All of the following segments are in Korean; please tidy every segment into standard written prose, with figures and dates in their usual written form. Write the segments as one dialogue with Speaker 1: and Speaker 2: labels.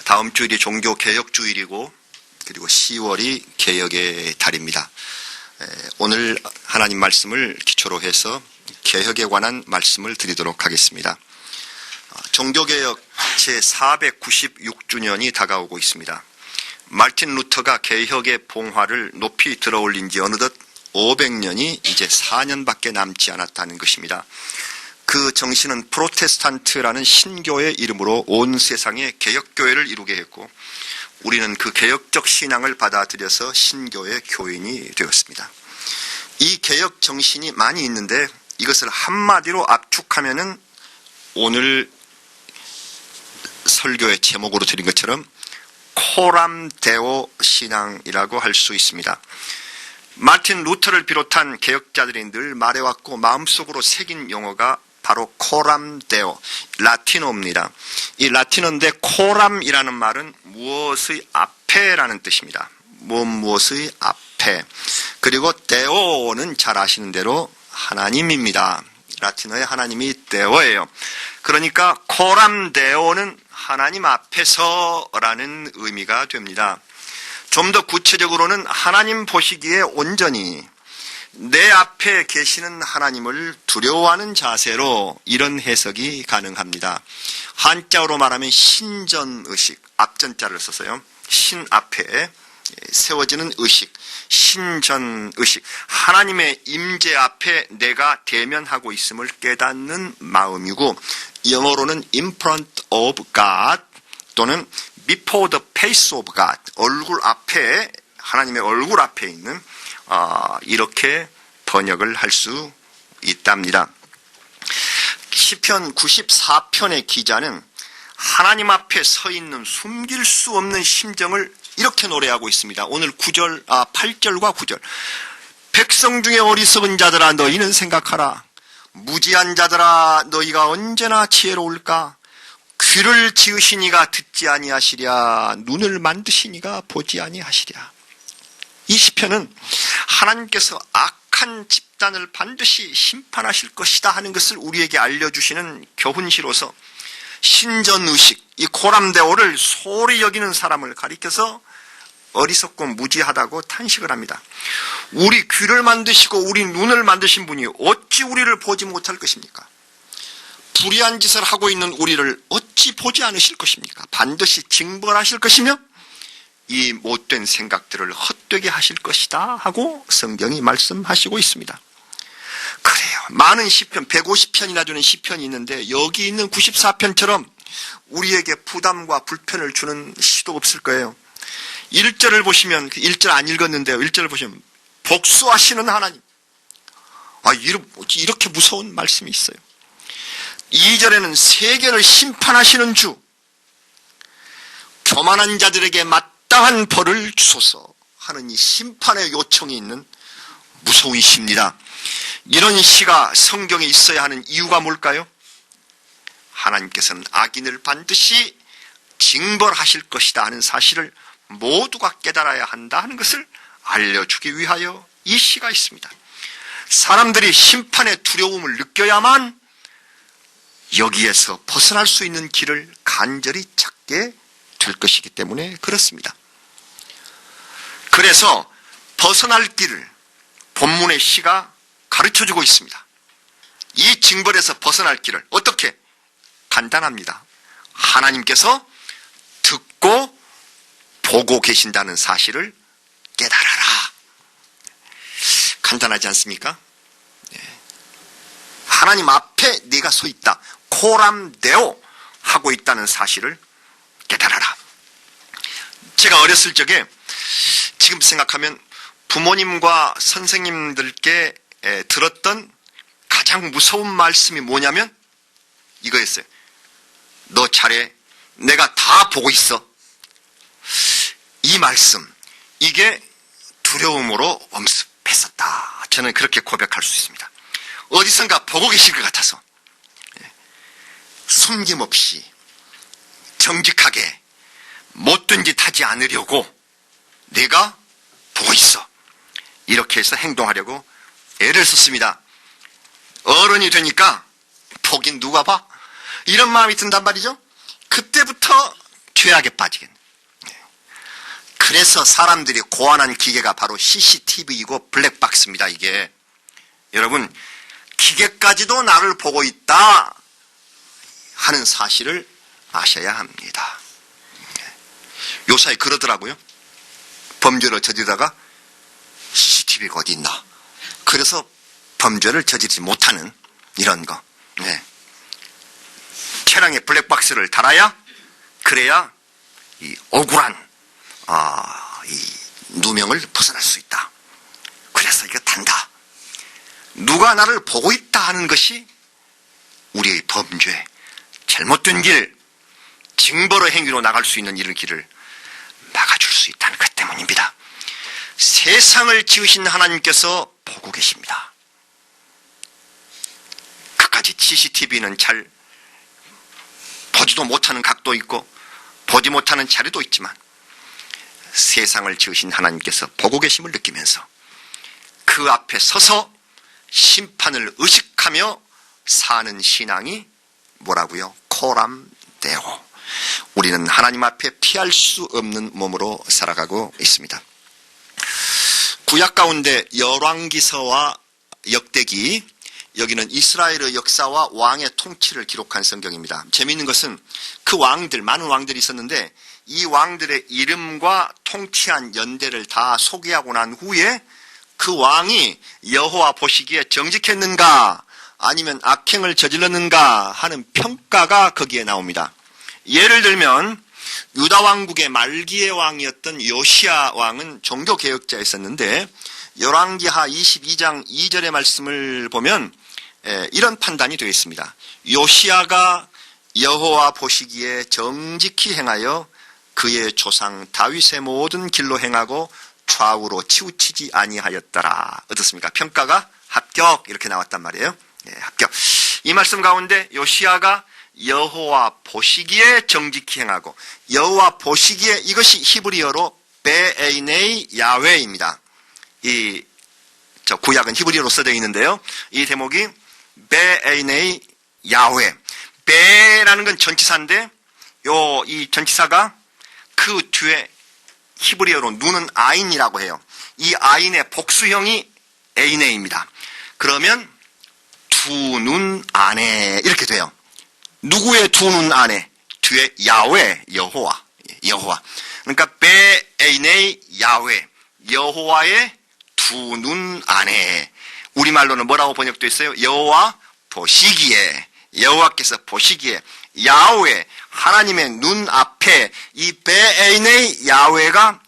Speaker 1: 다음 주일이 종교개혁주일이고 그리고 10월이 개혁의 달입니다. 오늘 하나님 말씀을 기초로 해서 개혁에 관한 말씀을 드리도록 하겠습니다. 종교개혁 제496주년이 다가오고 있습니다. 마틴 루터가 개혁의 봉화를 높이 들어올린 지 어느덧 500년이 이제 4년밖에 남지 않았다는 것입니다. 그 정신은 프로테스탄트라는 신교의 이름으로 온 세상에 개혁교회를 이루게 했고 우리는 그 개혁적 신앙을 받아들여서 신교의 교인이 되었습니다. 이 개혁 정신이 많이 있는데 이것을 한마디로 압축하면은 오늘 설교의 제목으로 드린 것처럼 코람 데오 신앙이라고 할 수 있습니다. 마틴 루터를 비롯한 개혁자들이 늘 말해왔고 마음속으로 새긴 용어가 바로 코람 데오, 라틴어입니다. 이 라틴어인데 코람이라는 말은 무엇의 앞에라는 뜻입니다. 무엇의 앞에. 그리고 데오는 잘 아시는 대로 하나님입니다. 라틴어의 하나님이 데오예요. 그러니까 코람 데오는 하나님 앞에서라는 의미가 됩니다. 좀 더 구체적으로는 하나님 보시기에 온전히 내 앞에 계시는 하나님을 두려워하는 자세로 이런 해석이 가능합니다. 한자어로 말하면 신전의식, 앞전자를 써서요. 신 앞에 세워지는 의식, 신전의식, 하나님의 임재 앞에 내가 대면하고 있음을 깨닫는 마음이고 영어로는 in front of God 또는 before the face of God, 얼굴 앞에, 하나님의 얼굴 앞에 있는 이렇게 번역을 할 수 있답니다. 시편 94편의 기자는 하나님 앞에 서 있는 숨길 수 없는 심정을 이렇게 노래하고 있습니다. 오늘 8절과 9절. 백성 중에 어리석은 자들아 너희는 생각하라. 무지한 자들아 너희가 언제나 지혜로울까. 귀를 지으시니가 듣지 아니하시랴. 눈을 만드시니가 보지 아니하시랴. 이 시편은 하나님께서 악한 집단을 반드시 심판하실 것이다 하는 것을 우리에게 알려주시는 교훈시로서 신전의식, 이 코람데오를 소홀히 여기는 사람을 가리켜서 어리석고 무지하다고 탄식을 합니다. 우리 귀를 만드시고 우리 눈을 만드신 분이 어찌 우리를 보지 못할 것입니까? 불의한 짓을 하고 있는 우리를 어찌 보지 않으실 것입니까? 반드시 징벌하실 것이며 이 못된 생각들을 헛되게 하실 것이다 하고 성경이 말씀하시고 있습니다. 그래요. 많은 시편, 150편이나 되는 시편이 있는데 여기 있는 94편처럼 우리에게 부담과 불편을 주는 시도 없을 거예요. 1절을 보시면, 1절 안 읽었는데요. 1절을 보시면 복수하시는 하나님. 이렇게 무서운 말씀이 있어요. 2절에는 세계를 심판하시는 주. 교만한 자들에게 마땅한 벌을 주소서 하는 이 심판의 요청이 있는 무서운 시입니다. 이런 시가 성경에 있어야 하는 이유가 뭘까요? 하나님께서는 악인을 반드시 징벌하실 것이다 하는 사실을 모두가 깨달아야 한다 하는 것을 알려주기 위하여 이 시가 있습니다. 사람들이 심판의 두려움을 느껴야만 여기에서 벗어날 수 있는 길을 간절히 찾게 될 것이기 때문에 그렇습니다. 그래서 벗어날 길을 본문의 시가 가르쳐주고 있습니다. 이 징벌에서 벗어날 길을 어떻게? 간단합니다. 하나님께서 듣고 보고 계신다는 사실을 깨달아라. 간단하지 않습니까? 하나님 앞에 네가 서 있다. 코람데오 하고 있다는 사실을 깨달아라. 제가 어렸을 적에 지금 생각하면 부모님과 선생님들께 들었던 가장 무서운 말씀이 뭐냐면 이거였어요. 너 잘해. 내가 다 보고 있어. 이 말씀, 이게 두려움으로 엄습했었다. 저는 그렇게 고백할 수 있습니다. 어디선가 보고 계실 것 같아서 숨김없이 정직하게 못된 짓 하지 않으려고 내가 보고 있어. 이렇게 해서 행동하려고 애를 썼습니다. 어른이 되니까 보긴 누가 봐? 이런 마음이 든단 말이죠. 그때부터 죄악에 빠지겠네. 그래서 사람들이 고안한 기계가 바로 CCTV이고 블랙박스입니다. 이게 여러분, 기계까지도 나를 보고 있다 하는 사실을 아셔야 합니다. 요사이 그러더라고요. 범죄를 저지르다가 CCTV가 어디 있나. 그래서 범죄를 저지르지 못하는 이런 거. 네. 차량에 블랙박스를 달아야, 그래야 이 억울한 이 누명을 벗어날 수 있다. 그래서 이거 단다. 누가 나를 보고 있다 하는 것이 우리의 범죄, 잘못된 길, 징벌의 행위로 나갈 수 있는 이런 길을 막아줄 수 있다는 것 때문입니다. 세상을 지으신 하나님께서 보고 계십니다. 그까지 CCTV는 잘 보지도 못하는 각도 있고 보지 못하는 자리도 있지만 세상을 지으신 하나님께서 보고 계심을 느끼면서 그 앞에 서서 심판을 의식하며 사는 신앙이 뭐라고요? 코람데오. 우리는 하나님 앞에 피할 수 없는 몸으로 살아가고 있습니다. 구약 가운데 열왕기서와 역대기, 여기는 이스라엘의 역사와 왕의 통치를 기록한 성경입니다. 재미있는 것은 그 왕들, 많은 왕들이 있었는데 이 왕들의 이름과 통치한 연대를 다 소개하고 난 후에 그 왕이 여호와 보시기에 정직했는가 아니면 악행을 저질렀는가 하는 평가가 거기에 나옵니다. 예를 들면 유다 왕국의 말기의 왕이었던 요시야 왕은 종교개혁자였었는데 열왕기하 22장 2절의 말씀을 보면 이런 판단이 되어 있습니다. 요시야가 여호와 보시기에 정직히 행하여 그의 조상 다윗의 모든 길로 행하고 좌우로 치우치지 아니하였더라. 어떻습니까? 평가가 합격 이렇게 나왔단 말이에요. 네, 합격. 이 말씀 가운데 요시야가 여호와 보시기에 정직히 행하고, 여호와 보시기에, 이것이 히브리어로 베에이네이 야훼입니다. 저 구약은 히브리어로 써져 있는데요. 이 대목이 베에이네이 야훼. 베라는 건 전치사인데 이 전치사가 그 뒤에 히브리어로 눈은 아인이라고 해요. 이 아인의 복수형이 에이네입니다. 그러면 두 눈 안에 이렇게 돼요. 누구의 두 눈 안에? 뒤에 야훼, 여호와. 그러니까 베에이네이 야훼, 여호와의 두 눈 안에. 우리말로는 뭐라고 번역되어 있어요? 여호와 보시기에, 여호와께서 보시기에, 야훼, 하나님의 눈 앞에. 이 베에이네이 야훼가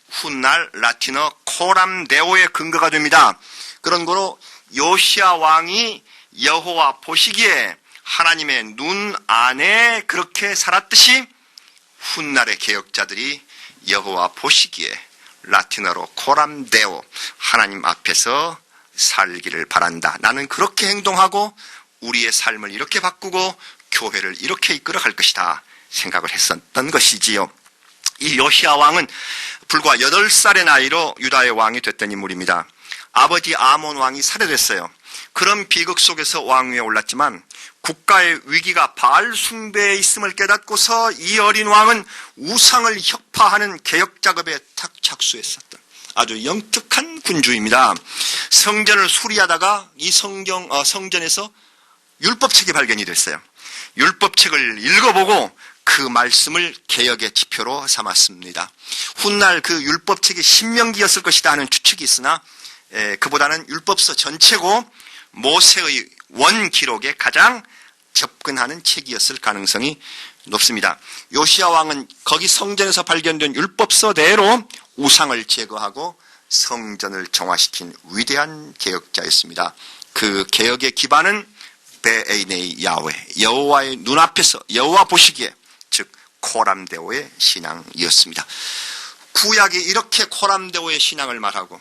Speaker 1: 훗날 라틴어 코람데오의 근거가 됩니다. 그런 거로 요시야 왕이 여호와 보시기에 하나님의 눈 안에 그렇게 살았듯이 훗날의 개혁자들이 여호와 보시기에 라틴어로 코람데오, 하나님 앞에서 살기를 바란다. 나는 그렇게 행동하고 우리의 삶을 이렇게 바꾸고 교회를 이렇게 이끌어갈 것이다 생각을 했었던 것이지요. 이 요시야 왕은 불과 8살의 나이로 유다의 왕이 됐던 인물입니다. 아버지 아몬 왕이 살해됐어요. 그런 비극 속에서 왕위에 올랐지만 국가의 위기가 바알 숭배에 있음을 깨닫고서 이 어린 왕은 우상을 혁파하는 개혁 작업에 탁 착수했었던 아주 영특한 군주입니다. 성전을 수리하다가 이 성전에서 율법책이 발견이 됐어요. 율법책을 읽어보고 그 말씀을 개혁의 지표로 삼았습니다. 훗날 그 율법책이 신명기였을 것이다 하는 추측이 있으나 그보다는 율법서 전체고 모세의 원기록에 가장 접근하는 책이었을 가능성이 높습니다. 요시야 왕은 거기 성전에서 발견된 율법서대로 우상을 제거하고 성전을 정화시킨 위대한 개혁자였습니다. 그 개혁의 기반은 베에이네이 야훼, 여호와의 눈앞에서 여호와 보시기에, 즉 코람데오의 신앙이었습니다. 구약이 이렇게 코람데오의 신앙을 말하고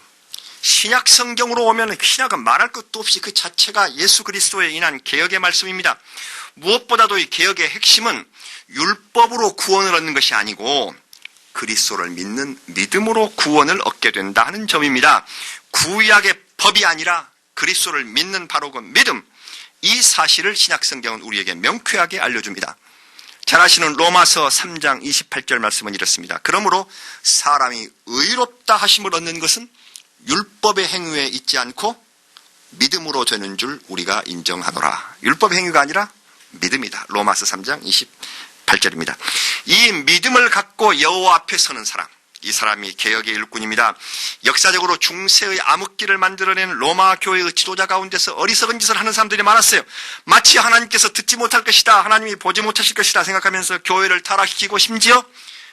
Speaker 1: 신약 성경으로 오면 신약은 말할 것도 없이 그 자체가 예수 그리스도에 인한 개혁의 말씀입니다. 무엇보다도 이 개혁의 핵심은 율법으로 구원을 얻는 것이 아니고 그리스도를 믿는 믿음으로 구원을 얻게 된다 하는 점입니다. 구약의 법이 아니라 그리스도를 믿는 바로 그 믿음, 이 사실을 신약 성경은 우리에게 명쾌하게 알려줍니다. 잘 아시는 로마서 3장 28절 말씀은 이렇습니다. 그러므로 사람이 의롭다 하심을 얻는 것은 율법의 행위에 있지 않고 믿음으로 되는 줄 우리가 인정하노라. 율법의 행위가 아니라 믿음이다. 로마서 3장 28절입니다. 이 믿음을 갖고 여호와 앞에 서는 사람, 이 사람이 개혁의 일꾼입니다. 역사적으로 중세의 암흑기를 만들어낸 로마 교회의 지도자 가운데서 어리석은 짓을 하는 사람들이 많았어요. 마치 하나님께서 듣지 못할 것이다, 하나님이 보지 못하실 것이다 생각하면서 교회를 타락시키고 심지어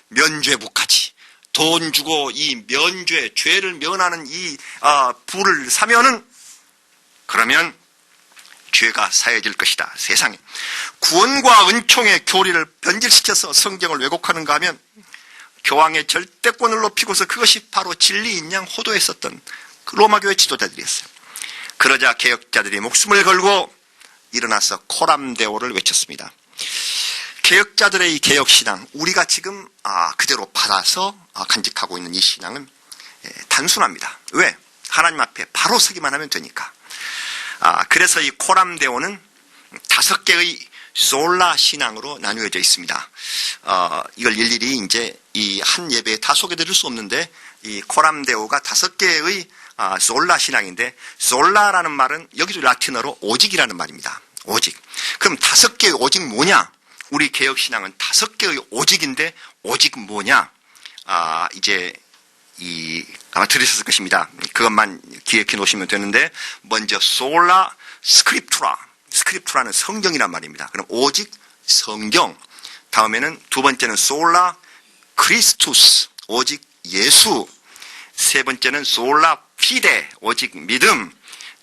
Speaker 1: 면죄부까지 돈 주고 이 면죄, 죄를 면하는 이 부를 사면은 그러면 죄가 사해질 것이다. 세상에 구원과 은총의 교리를 변질시켜서 성경을 왜곡하는가 하면 교황의 절대권을 높이고서 그것이 바로 진리인 양 호도했었던 그 로마교회 지도자들이었어요. 그러자 개혁자들이 목숨을 걸고 일어나서 코람데오를 외쳤습니다. 개혁자들의 이 개혁신앙, 우리가 지금 그대로 받아서 간직하고 있는 이 신앙은 단순합니다. 왜? 하나님 앞에 바로 서기만 하면 되니까. 그래서 이 코람데오는 5개의 솔라 신앙으로 나누어져 있습니다. 이걸 일일이 이제 이 한 예배에 다 소개드릴 수 없는데, 이 코람데오가 5개의 솔라 신앙인데, 솔라라는 말은 여기도 라틴어로 오직이라는 말입니다. 오직. 그럼 5개의 오직 뭐냐? 우리 개혁 신앙은 5개의 오직인데, 오직 뭐냐? 이제 아마 들으셨을 것입니다. 그것만 기억해 놓으시면 되는데, 먼저 솔라 스크립투라. 스크립투라는 성경이란 말입니다. 그럼 오직 성경. 다음에는 두 번째는 솔라 크리스투스, 오직 예수. 세 번째는 솔라 피데, 오직 믿음.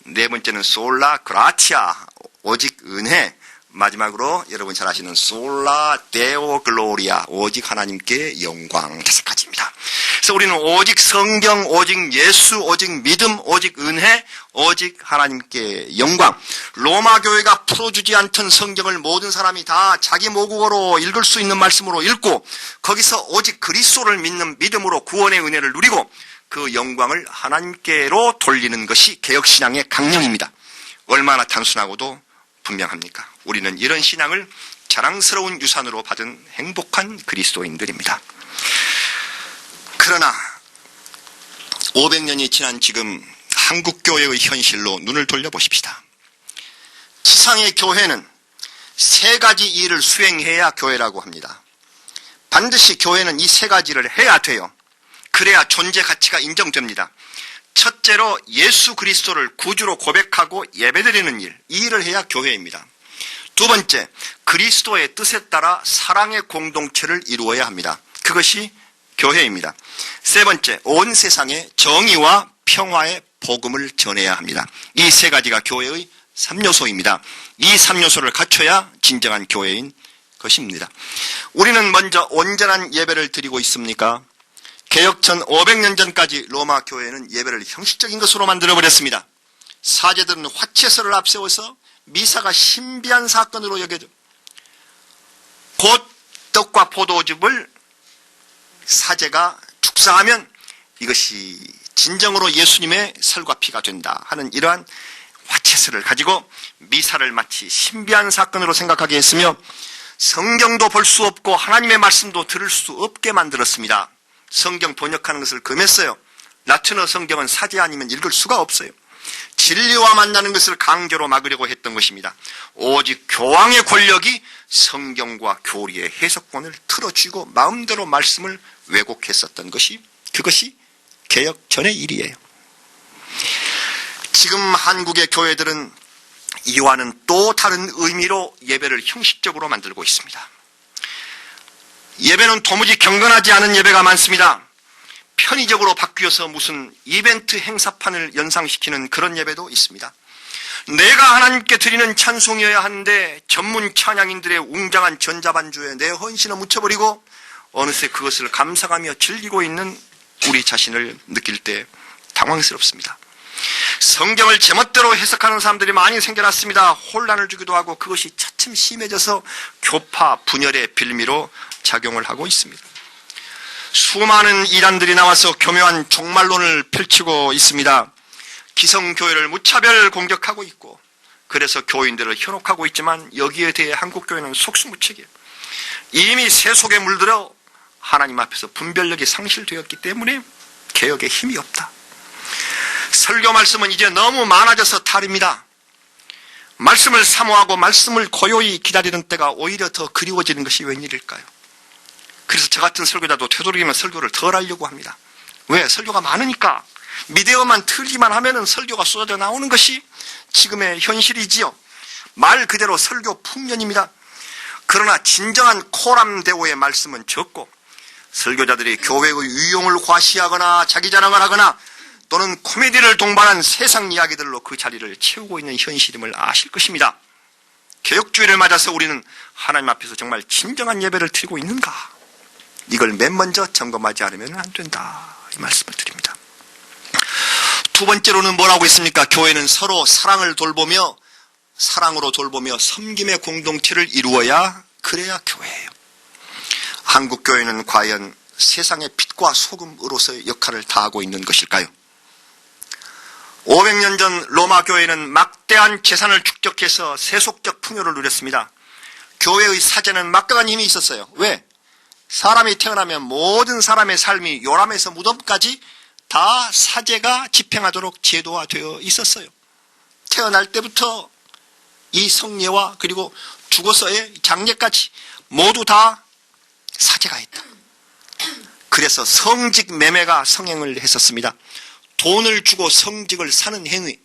Speaker 1: 네 번째는 솔라 그라티아, 오직 은혜. 마지막으로 여러분 잘 아시는 솔라 데오 글로리아, 오직 하나님께 영광. 5가지입니다. 그래서 우리는 오직 성경, 오직 예수, 오직 믿음, 오직 은혜, 오직 하나님께 영광. 로마 교회가 풀어주지 않던 성경을 모든 사람이 다 자기 모국어로 읽을 수 있는 말씀으로 읽고, 거기서 오직 그리스도를 믿는 믿음으로 구원의 은혜를 누리고 그 영광을 하나님께로 돌리는 것이 개혁신앙의 강령입니다. 얼마나 단순하고도 분명합니까? 우리는 이런 신앙을 자랑스러운 유산으로 받은 행복한 그리스도인들입니다. 그러나 500년이 지난 지금 한국교회의 현실로 눈을 돌려보십시다. 지상의 교회는 3가지 일을 수행해야 교회라고 합니다. 반드시 교회는 이 3가지를 해야 돼요. 그래야 존재 가치가 인정됩니다. 첫째로 예수 그리스도를 구주로 고백하고 예배드리는 일, 이 일을 해야 교회입니다. 두 번째, 그리스도의 뜻에 따라 사랑의 공동체를 이루어야 합니다. 그것이 교회입니다. 세 번째, 온 세상에 정의와 평화의 복음을 전해야 합니다. 이 3가지가 교회의 3요소입니다. 이 3요소를 갖춰야 진정한 교회인 것입니다. 우리는 먼저 온전한 예배를 드리고 있습니까? 개혁 전 500년 전까지 로마 교회는 예배를 형식적인 것으로 만들어버렸습니다. 사제들은 화채서를 앞세워서 미사가 신비한 사건으로 여겨져, 곧 떡과 포도즙을 사제가 축사하면 이것이 진정으로 예수님의 살과 피가 된다 하는 이러한 화채서를 가지고 미사를 마치 신비한 사건으로 생각하게 했으며, 성경도 볼 수 없고 하나님의 말씀도 들을 수 없게 만들었습니다. 성경 번역하는 것을 금했어요. 라틴어 성경은 사제 아니면 읽을 수가 없어요. 진리와 만나는 것을 강제로 막으려고 했던 것입니다. 오직 교황의 권력이 성경과 교리의 해석권을 틀어쥐고 마음대로 말씀을 왜곡했었던 것이, 그것이 개혁 전의 일이에요. 지금 한국의 교회들은 이와는 또 다른 의미로 예배를 형식적으로 만들고 있습니다. 예배는 도무지 경건하지 않은 예배가 많습니다. 편의적으로 바뀌어서 무슨 이벤트 행사판을 연상시키는 그런 예배도 있습니다. 내가 하나님께 드리는 찬송이어야 하는데 전문 찬양인들의 웅장한 전자반주에 내 헌신을 묻혀버리고 어느새 그것을 감상하며 즐기고 있는 우리 자신을 느낄 때 당황스럽습니다. 성경을 제멋대로 해석하는 사람들이 많이 생겨났습니다. 혼란을 주기도 하고 그것이 차츰 심해져서 교파, 분열의 빌미로 작용을 하고 있습니다. 수많은 이단들이 나와서 교묘한 종말론을 펼치고 있습니다. 기성교회를 무차별 공격하고 있고, 그래서 교인들을 현혹하고 있지만 여기에 대해 한국교회는 속수무책이에요. 이미 새 속에 물들어 하나님 앞에서 분별력이 상실되었기 때문에 개혁에 힘이 없다. 설교 말씀은 이제 너무 많아져서 탈입니다. 말씀을 사모하고 말씀을 고요히 기다리는 때가 오히려 더 그리워지는 것이 웬일일까요? 그래서 저 같은 설교자도 되도록이면 설교를 덜 하려고 합니다. 왜? 설교가 많으니까. 미디어만 틀기만 하면은 설교가 쏟아져 나오는 것이 지금의 현실이지요. 말 그대로 설교 풍년입니다. 그러나 진정한 코람데오의 말씀은 적고 설교자들이 교회의 유용을 과시하거나 자기 자랑을 하거나 또는 코미디를 동반한 세상 이야기들로 그 자리를 채우고 있는 현실임을 아실 것입니다. 개혁주의를 맞아서 우리는 하나님 앞에서 정말 진정한 예배를 드리고 있는가? 이걸 맨 먼저 점검하지 않으면 안 된다. 이 말씀을 드립니다. 두 번째로는 뭐라고 했습니까? 교회는 서로 사랑을 돌보며 사랑으로 돌보며 섬김의 공동체를 이루어야 그래야 교회예요. 한국 교회는 과연 세상의 빛과 소금으로서의 역할을 다하고 있는 것일까요? 500년 전 로마 교회는 막대한 재산을 축적해서 세속적 풍요를 누렸습니다. 교회의 사제는 막강한 힘이 있었어요. 왜? 사람이 태어나면 모든 사람의 삶이 요람에서 무덤까지 다 사제가 집행하도록 제도화되어 있었어요. 태어날 때부터 이 성례와 그리고 죽어서의 장례까지 모두 다 사제가 있다. 그래서 성직 매매가 성행을 했었습니다. 돈을 주고 성직을 사는 행위,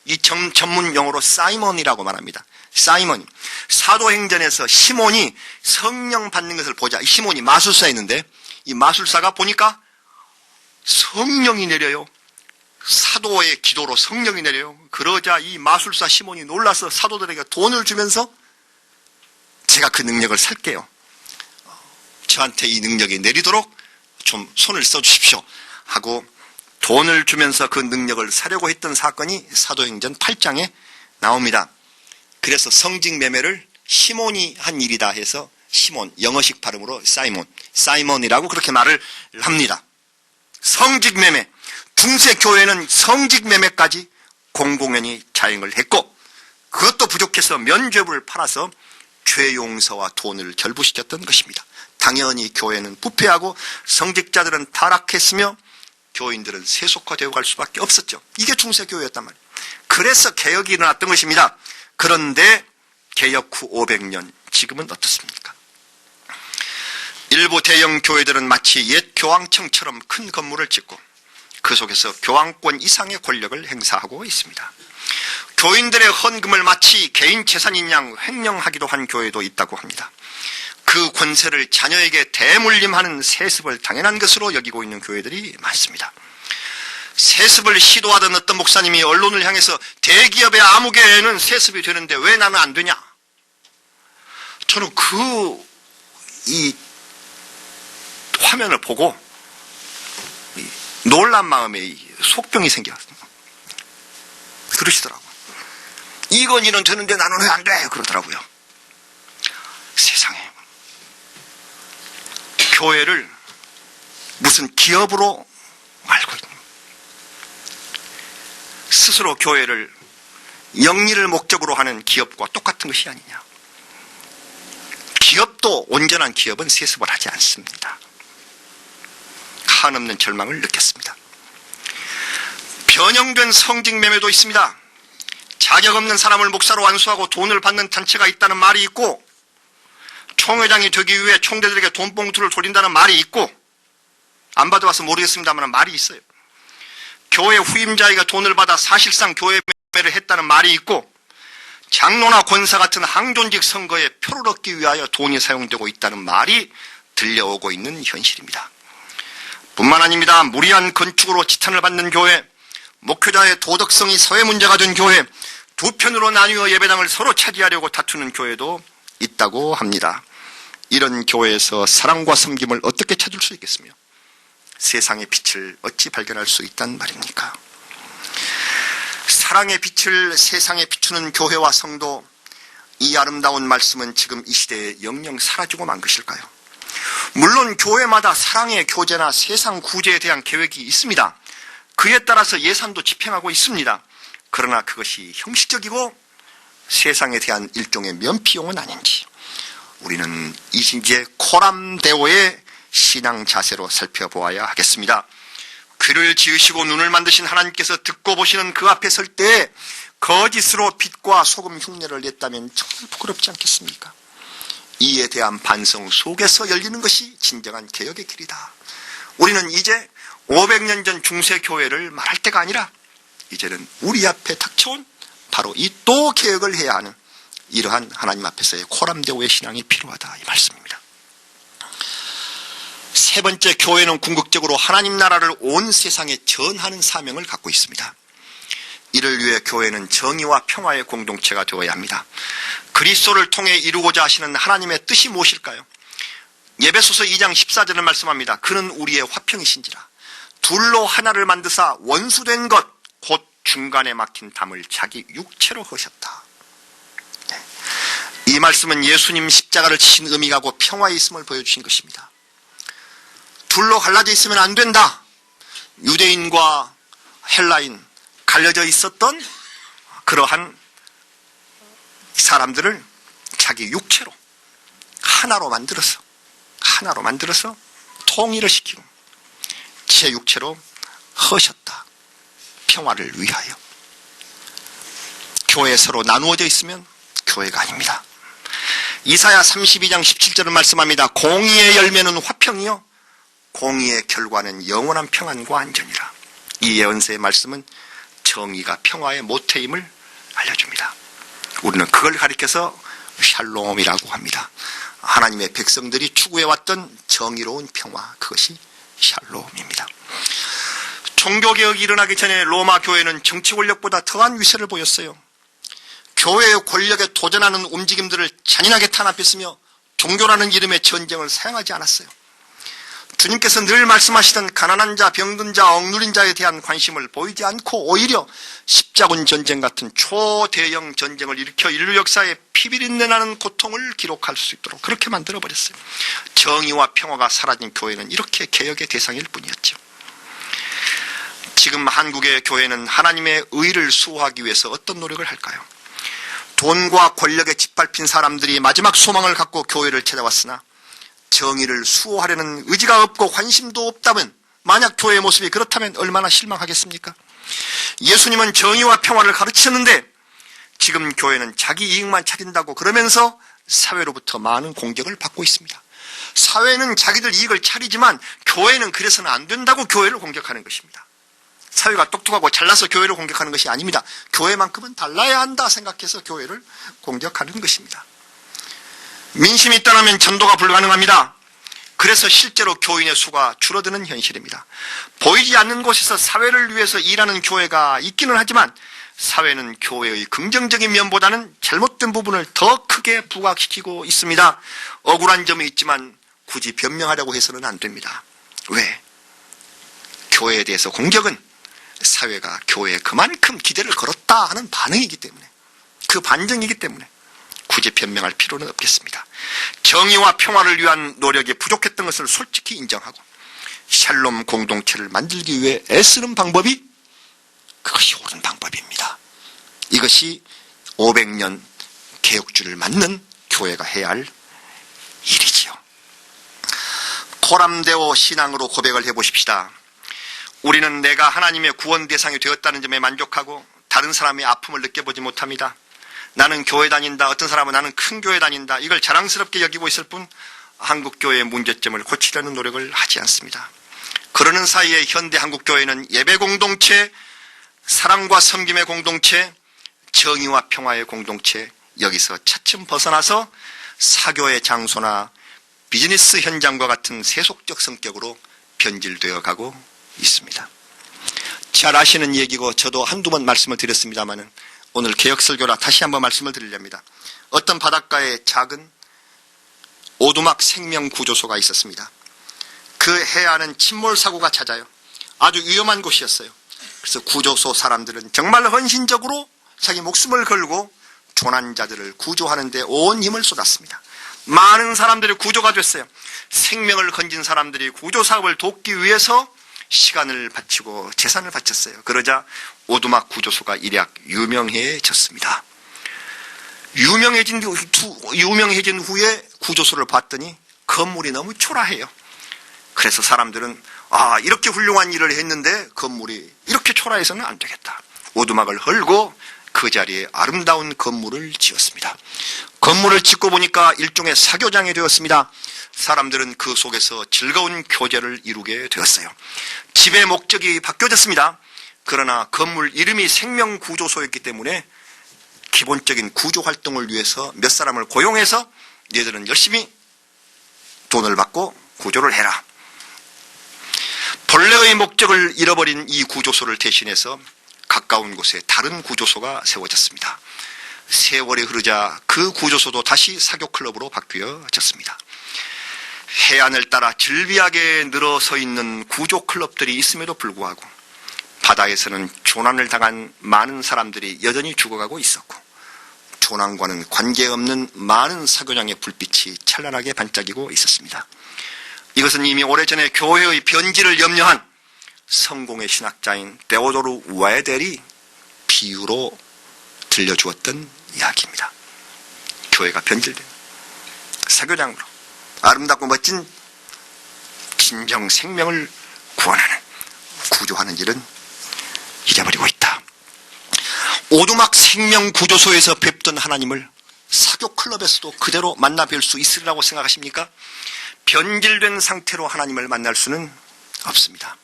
Speaker 1: 이 전문 용어로 사이몬이라고 말합니다. 사이몬, 사도행전에서 시몬이 성령 받는 것을 보자. 이 시몬이 마술사였는데 이 마술사가 보니까 성령이 내려요. 사도의 기도로 성령이 내려요. 그러자 이 마술사 시몬이 놀라서 사도들에게 돈을 주면서 제가 그 능력을 살게요. 저한테 이 능력이 내리도록 좀 손을 써주십시오 하고 돈을 주면서 그 능력을 사려고 했던 사건이 사도행전 8장에 나옵니다. 그래서 성직 매매를 시몬이 한 일이다 해서 시몬, 영어식 발음으로 사이몬이라고 그렇게 말을 합니다. 성직 매매, 중세 교회는 성직 매매까지 공공연히 자행을 했고 그것도 부족해서 면죄부를 팔아서 죄 용서와 돈을 결부시켰던 것입니다. 당연히 교회는 부패하고 성직자들은 타락했으며 교인들은 세속화되어 갈 수밖에 없었죠. 이게 중세 교회였단 말이에요. 그래서 개혁이 일어났던 것입니다. 그런데 개혁 후 500년, 지금은 어떻습니까? 일부 대형 교회들은 마치 옛 교황청처럼 큰 건물을 짓고 그 속에서 교황권 이상의 권력을 행사하고 있습니다. 교인들의 헌금을 마치 개인 재산인 양 횡령하기도 한 교회도 있다고 합니다. 그 권세를 자녀에게 대물림하는 세습을 당연한 것으로 여기고 있는 교회들이 많습니다. 세습을 시도하던 어떤 목사님이 언론을 향해서 대기업의 아무개는 세습이 되는데 왜 나는 안 되냐? 저는 이 화면을 보고 놀란 마음에 속병이 생겼습니다. 그러시더라고요. 이건 이런 되는데 나는 왜 안 돼? 그러더라고요. 세상에. 교회를 무슨 기업으로 알고 있는 스스로 교회를 영리를 목적으로 하는 기업과 똑같은 것이 아니냐. 기업도 온전한 기업은 세습을 하지 않습니다. 한없는 절망을 느꼈습니다. 변형된 성직 매매도 있습니다. 자격 없는 사람을 목사로 안수하고 돈을 받는 단체가 있다는 말이 있고 총회장이 되기 위해 총대들에게 돈봉투를 돌린다는 말이 있고 안 받아봐서 모르겠습니다만 말이 있어요. 교회 후임자에게 돈을 받아 사실상 교회 매매를 했다는 말이 있고 장로나 권사 같은 항존직 선거에 표를 얻기 위하여 돈이 사용되고 있다는 말이 들려오고 있는 현실입니다. 뿐만 아닙니다. 무리한 건축으로 지탄을 받는 교회, 목회자의 도덕성이 사회 문제가 된 교회, 두 편으로 나뉘어 예배당을 서로 차지하려고 다투는 교회도 있다고 합니다. 이런 교회에서 사랑과 섬김을 어떻게 찾을 수 있겠으며 세상의 빛을 어찌 발견할 수 있단 말입니까? 사랑의 빛을 세상에 비추는 교회와 성도, 이 아름다운 말씀은 지금 이 시대에 영영 사라지고 만 것일까요? 물론 교회마다 사랑의 교제나 세상 구제에 대한 계획이 있습니다. 그에 따라서 예산도 집행하고 있습니다. 그러나 그것이 형식적이고 세상에 대한 일종의 면피용은 아닌지, 우리는 이제 코람데오의 신앙 자세로 살펴보아야 하겠습니다. 귀를 지으시고 눈을 만드신 하나님께서 듣고 보시는 그 앞에 설 때 거짓으로 빛과 소금 흉내를 냈다면 정말 부끄럽지 않겠습니까? 이에 대한 반성 속에서 열리는 것이 진정한 개혁의 길이다. 우리는 이제 500년 전 중세교회를 말할 때가 아니라 이제는 우리 앞에 닥쳐온 바로 이 또 개혁을 해야 하는 이러한 하나님 앞에서의 코람데오의 신앙이 필요하다, 이 말씀입니다. 세 번째, 교회는 궁극적으로 하나님 나라를 온 세상에 전하는 사명을 갖고 있습니다. 이를 위해 교회는 정의와 평화의 공동체가 되어야 합니다. 그리스도를 통해 이루고자 하시는 하나님의 뜻이 무엇일까요? 에베소서 2장 14절을 말씀합니다. 그는 우리의 화평이신지라 둘로 하나를 만드사 원수된 것 곧 중간에 막힌 담을 자기 육체로 허셨다. 네. 이 말씀은 예수님 십자가를 지신 의미하고 평화에 있음을 보여주신 것입니다. 둘로 갈라져 있으면 안 된다. 유대인과 헬라인 갈려져 있었던 그러한 사람들을 자기 육체로 하나로 만들어서 통일을 시키고 제 육체로 허셨다. 평화를 위하여. 교회 서로 나누어져 있으면 교회가 아닙니다. 이사야 32장 17절은 말씀합니다. 공의의 열매는 화평이요 공의의 결과는 영원한 평안과 안전이라. 이 예언서의 말씀은 정의가 평화의 모태임을 알려줍니다. 우리는 그걸 가리켜서 샬롬이라고 합니다. 하나님의 백성들이 추구해왔던 정의로운 평화, 그것이 샬롬입니다. 종교개혁이 일어나기 전에 로마 교회는 정치 권력보다 더한 위세를 보였어요. 교회의 권력에 도전하는 움직임들을 잔인하게 탄압했으며 종교라는 이름의 전쟁을 사용하지 않았어요. 주님께서 늘 말씀하시던 가난한 자, 병든 자, 억누린 자에 대한 관심을 보이지 않고 오히려 십자군 전쟁 같은 초대형 전쟁을 일으켜 인류 역사에 피비린내 나는 고통을 기록할 수 있도록 그렇게 만들어버렸어요. 정의와 평화가 사라진 교회는 이렇게 개혁의 대상일 뿐이었죠. 지금 한국의 교회는 하나님의 의를 수호하기 위해서 어떤 노력을 할까요? 돈과 권력에 짓밟힌 사람들이 마지막 소망을 갖고 교회를 찾아왔으나 정의를 수호하려는 의지가 없고 관심도 없다면, 만약 교회의 모습이 그렇다면 얼마나 실망하겠습니까? 예수님은 정의와 평화를 가르치셨는데 지금 교회는 자기 이익만 차린다고 그러면서 사회로부터 많은 공격을 받고 있습니다. 사회는 자기들 이익을 차리지만 교회는 그래서는 안 된다고 교회를 공격하는 것입니다. 사회가 똑똑하고 잘나서 교회를 공격하는 것이 아닙니다. 교회만큼은 달라야 한다 생각해서 교회를 공격하는 것입니다. 민심이 있다면 전도가 불가능합니다. 그래서 실제로 교인의 수가 줄어드는 현실입니다. 보이지 않는 곳에서 사회를 위해서 일하는 교회가 있기는 하지만 사회는 교회의 긍정적인 면보다는 잘못된 부분을 더 크게 부각시키고 있습니다. 억울한 점이 있지만 굳이 변명하려고 해서는 안 됩니다. 왜? 교회에 대해서 공격은 사회가 교회에 그만큼 기대를 걸었다 하는 반응이기 때문에, 그 반증이기 때문에 굳이 변명할 필요는 없겠습니다. 정의와 평화를 위한 노력이 부족했던 것을 솔직히 인정하고 샬롬 공동체를 만들기 위해 애쓰는 방법이, 그것이 옳은 방법입니다. 이것이 500년 개혁주를 맞는 교회가 해야 할 일이지요. 코람데오 신앙으로 고백을 해보십시다. 우리는 내가 하나님의 구원 대상이 되었다는 점에 만족하고 다른 사람의 아픔을 느껴보지 못합니다. 나는 교회 다닌다, 어떤 사람은 나는 큰 교회 다닌다, 이걸 자랑스럽게 여기고 있을 뿐 한국교회의 문제점을 고치려는 노력을 하지 않습니다. 그러는 사이에 현대 한국교회는 예배 공동체, 사랑과 섬김의 공동체, 정의와 평화의 공동체, 여기서 차츰 벗어나서 사교의 장소나 비즈니스 현장과 같은 세속적 성격으로 변질되어 가고 있습니다. 잘 아시는 얘기고 저도 한두 번 말씀을 드렸습니다마는 오늘 개혁설교라 다시 한번 말씀을 드리렵니다. 어떤 바닷가에 작은 오두막 생명구조소가 있었습니다. 그 해안은 침몰사고가 잦아요. 아주 위험한 곳이었어요. 그래서 구조소 사람들은 정말 헌신적으로 자기 목숨을 걸고 조난자들을 구조하는 데 온 힘을 쏟았습니다. 많은 사람들이 구조가 됐어요. 생명을 건진 사람들이 구조사업을 돕기 위해서 시간을 바치고 재산을 바쳤어요. 그러자 오두막 구조소가 일약 유명해졌습니다. 유명해진 후에 구조소를 봤더니 건물이 너무 초라해요. 그래서 사람들은 이렇게 훌륭한 일을 했는데 건물이 이렇게 초라해서는 안 되겠다. 오두막을 헐고 그 자리에 아름다운 건물을 지었습니다. 건물을 짓고 보니까 일종의 사교장이 되었습니다. 사람들은 그 속에서 즐거운 교제를 이루게 되었어요. 집의 목적이 바뀌어졌습니다. 그러나 건물 이름이 생명구조소였기 때문에 기본적인 구조 활동을 위해서 몇 사람을 고용해서 얘들은 열심히 돈을 받고 구조를 해라. 본래의 목적을 잃어버린 이 구조소를 대신해서 가까운 곳에 다른 구조소가 세워졌습니다. 세월이 흐르자 그 구조소도 다시 사교클럽으로 바뀌어졌습니다. 해안을 따라 즐비하게 늘어서 있는 구조클럽들이 있음에도 불구하고 바다에서는 조난을 당한 많은 사람들이 여전히 죽어가고 있었고, 조난과는 관계없는 많은 사교장의 불빛이 찬란하게 반짝이고 있었습니다. 이것은 이미 오래전에 교회의 변질을 염려한 성공의 신학자인 데오도르 와에델이 비유로 들려주었던 이야기입니다. 교회가 변질된 사교장으로 아름답고 멋진 진정 생명을 구원하는, 구조하는 일은 잊어버리고 있다. 오두막 생명구조소에서 뵙던 하나님을 사교클럽에서도 그대로 만나 뵐 수 있으리라고 생각하십니까? 변질된 상태로 하나님을 만날 수는 없습니다.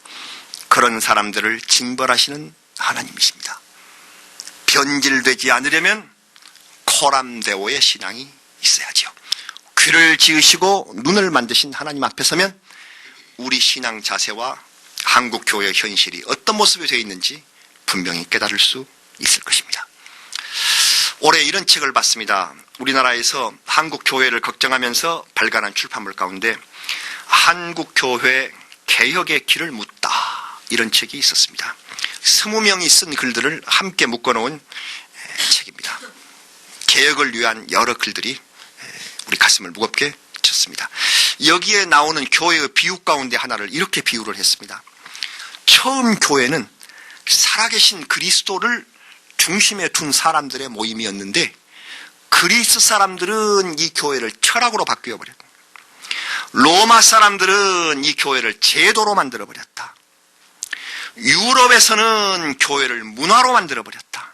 Speaker 1: 그런 사람들을 징벌하시는 하나님이십니다. 변질되지 않으려면 코람데오의 신앙이 있어야지요. 귀를 지으시고 눈을 만드신 하나님 앞에 서면 우리 신앙 자세와 한국 교회의 현실이 어떤 모습이 되어 있는지 분명히 깨달을 수 있을 것입니다. 올해 이런 책을 봤습니다. 우리나라에서 한국 교회를 걱정하면서 발간한 출판물 가운데 한국 교회 개혁의 길을 묻다, 이런 책이 있었습니다. 20명이 쓴 글들을 함께 묶어놓은 책입니다. 개혁을 위한 여러 글들이 우리 가슴을 무겁게 쳤습니다. 여기에 나오는 교회의 비유 가운데 하나를 이렇게 비유를 했습니다. 처음 교회는 살아계신 그리스도를 중심에 둔 사람들의 모임이었는데, 그리스 사람들은 이 교회를 철학으로 바뀌어버렸다. 로마 사람들은 이 교회를 제도로 만들어버렸다. 유럽에서는 교회를 문화로 만들어버렸다.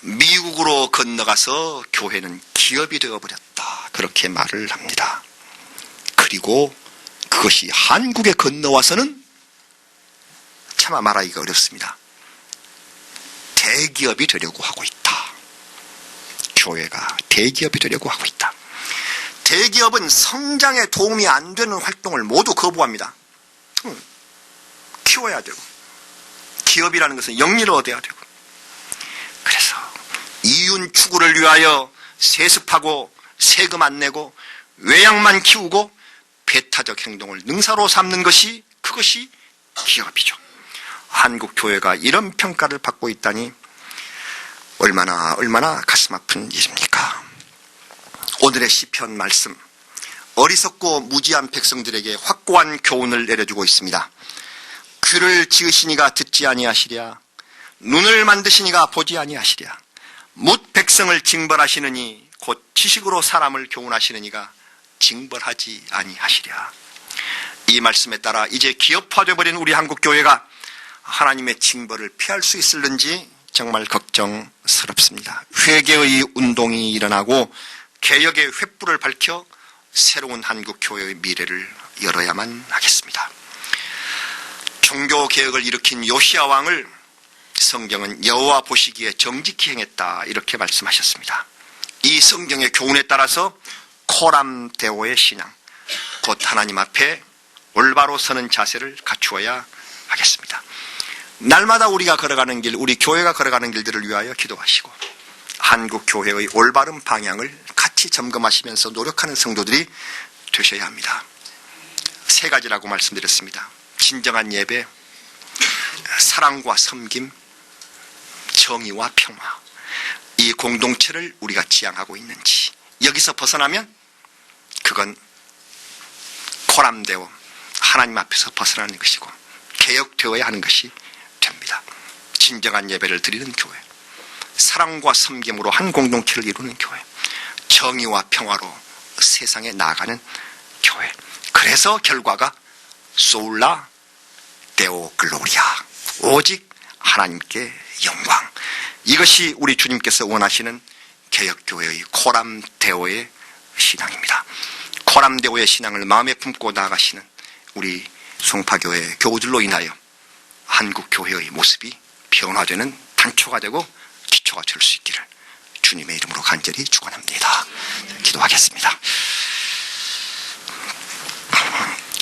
Speaker 1: 미국으로 건너가서 교회는 기업이 되어버렸다. 그렇게 말을 합니다. 그리고 그것이 한국에 건너와서는 차마 말하기가 어렵습니다. 대기업이 되려고 하고 있다. 교회가 대기업이 되려고 하고 있다. 대기업은 성장에 도움이 안 되는 활동을 모두 거부합니다. 키워야 되고, 기업이라는 것은 영리를 얻어야 되고, 그래서 이윤 추구를 위하여 세습하고 세금 안 내고 외양만 키우고 배타적 행동을 능사로 삼는 것이, 그것이 기업이죠. 한국 교회가 이런 평가를 받고 있다니 얼마나 가슴 아픈 일입니까? 오늘의 시편 말씀, 어리석고 무지한 백성들에게 확고한 교훈을 내려주고 있습니다. 귀를 지으시니가 듣지 아니하시랴, 눈을 만드시니가 보지 아니하시랴, 뭇 백성을 징벌하시느니 곧 지식으로 사람을 교훈하시느니가 징벌하지 아니하시랴. 이 말씀에 따라 이제 기업화되어 버린 우리 한국 교회가 하나님의 징벌을 피할 수 있을는지 정말 걱정스럽습니다. 회개의 운동이 일어나고 개혁의 횃불을 밝혀 새로운 한국 교회의 미래를 열어야만 하겠습니다. 종교개혁을 일으킨 요시야 왕을 성경은 여호와 보시기에 정직히 행했다, 이렇게 말씀하셨습니다. 이 성경의 교훈에 따라서 코람데오의 신앙, 곧 하나님 앞에 올바로 서는 자세를 갖추어야 하겠습니다. 날마다 우리가 걸어가는 길, 우리 교회가 걸어가는 길들을 위하여 기도하시고 한국 교회의 올바른 방향을 같이 점검하시면서 노력하는 성도들이 되셔야 합니다. 세 가지라고 말씀드렸습니다. 진정한 예배, 사랑과 섬김, 정의와 평화, 이 공동체를 우리가 지향하고 있는지, 여기서 벗어나면 그건 코람데오, 하나님 앞에서 벗어나는 것이고 개혁되어야 하는 것이 됩니다. 진정한 예배를 드리는 교회, 사랑과 섬김으로 한 공동체를 이루는 교회, 정의와 평화로 세상에 나아가는 교회. 그래서 결과가 솔라 데오 글로리아, 오직 하나님께 영광. 이것이 우리 주님께서 원하시는 개혁교회의 코람데오의 신앙입니다. 코람데오의 신앙을 마음에 품고 나아가시는 우리 송파교회 교우들로 인하여 한국교회의 모습이 변화되는 단초가 되고 기초가 될 수 있기를 주님의 이름으로 간절히 축원합니다. 기도하겠습니다.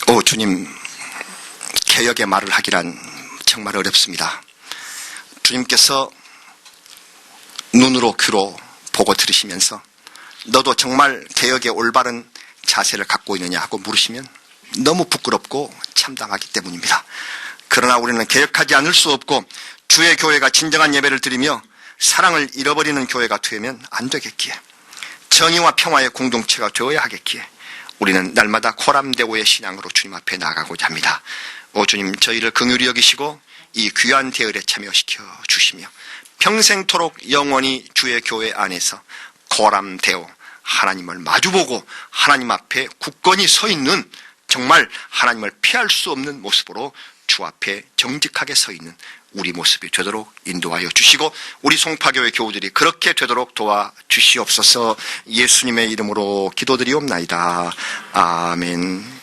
Speaker 1: 오 주님, 개혁의 말을 하기란 정말 어렵습니다. 주님께서 눈으로 귀로 보고 들으시면서 너도 정말 개혁의 올바른 자세를 갖고 있느냐 하고 물으시면 너무 부끄럽고 참담하기 때문입니다. 그러나 우리는 개혁하지 않을 수 없고 주의 교회가 진정한 예배를 드리며 사랑을 잃어버리는 교회가 되면 안 되겠기에, 정의와 평화의 공동체가 되어야 하겠기에 우리는 날마다 코람데오의 신앙으로 주님 앞에 나아가고자 합니다. 오 주님, 저희를 긍휼히 여기시고 이 귀한 대열에 참여시켜 주시며 평생토록 영원히 주의 교회 안에서 코람데오, 하나님을 마주보고 하나님 앞에 굳건히 서 있는, 정말 하나님을 피할 수 없는 모습으로 주 앞에 정직하게 서 있는 우리 모습이 되도록 인도하여 주시고 우리 송파교회 교우들이 그렇게 되도록 도와주시옵소서. 예수님의 이름으로 기도드리옵나이다. 아멘.